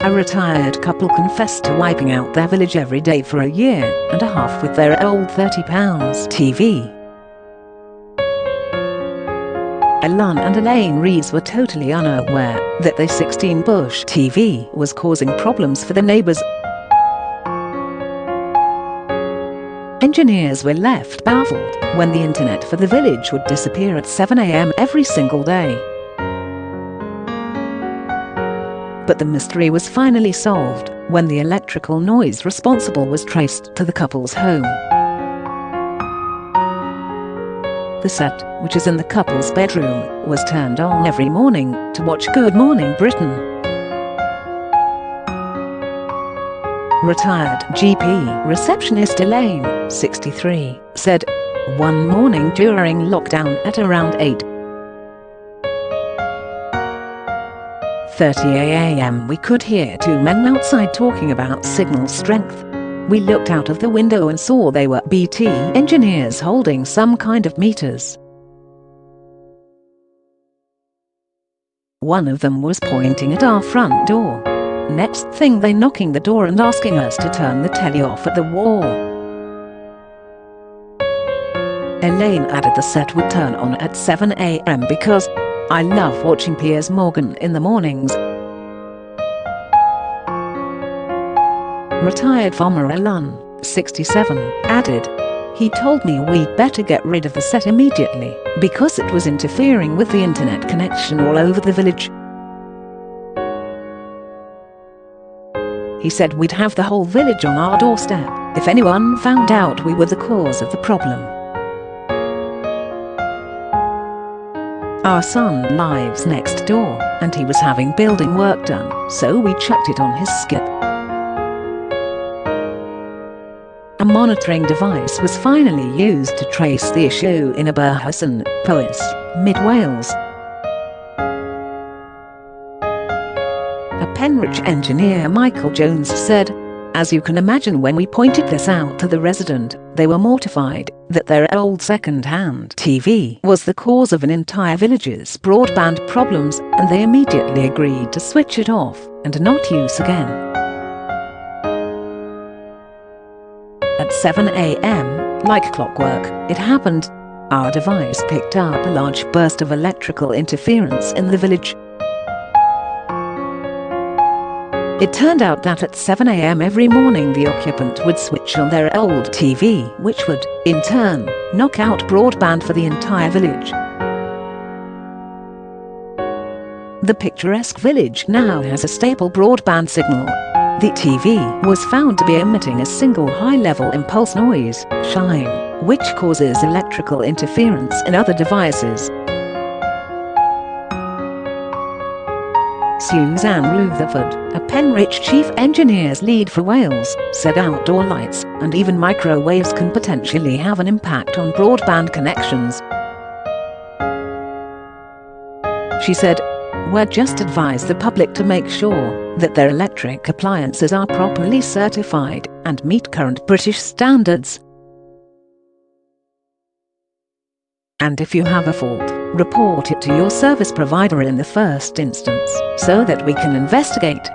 A retired couple confessed to wiping out their village every day for a year and a half with their old £30 TV. Alun and Elaine Rees were totally unaware that the 16-bush TV was causing problems for the neighbours. Engineers were left baffled when the internet for the village would disappear at 7 a.m. every single day. But the mystery was finally solved when the electrical noise responsible was traced to the couple's home. The set, which is in the couple's bedroom, was turned on every morning to watch Good Morning Britain. Retired GP receptionist Elaine, 63, said, "One morning during lockdown at around 8:30 a.m. we could hear two men outside talking about signal strength. We looked out of the window and saw they were BT engineers holding some kind of meters. One of them was pointing at our front door. Next thing they knocking the door and asking us to turn the telly off at the wall." Elaine added the set would turn on at 7 a.m. because "I love watching Piers Morgan in the mornings." Retired farmer Alun, 67, added, "He told me we'd better get rid of the set immediately because it was interfering with the internet connection all over the village. He said we'd have the whole village on our doorstep if anyone found out we were the cause of the problem. Our son lives next door and he was having building work done, so we chucked it on his skip." A monitoring device was finally used to trace the issue in Aberhosan, Powys, Mid-Wales. A Penrich engineer, Michael Jones, said, "As you can imagine, when we pointed this out to the resident, they were mortified that their old second-hand TV was the cause of an entire village's broadband problems, and they immediately agreed to switch it off and not use again." At 7 a.m., like clockwork, it happened. Our device picked up a large burst of electrical interference in the village. It turned out that at 7 a.m. every morning the occupant would switch on their old TV, which would, in turn, knock out broadband for the entire village. The picturesque village now has a stable broadband signal. The TV was found to be emitting a single high-level impulse noise, chime, which causes electrical interference in other devices. Suzanne Rutherford, a Penrich chief engineer's lead for Wales, said outdoor lights and even microwaves can potentially have an impact on broadband connections. She said, "We're just advise the public to make sure that their electric appliances are properly certified and meet current British standards. And if you have a fault, report it to your service provider in the first instance, so that we can investigate."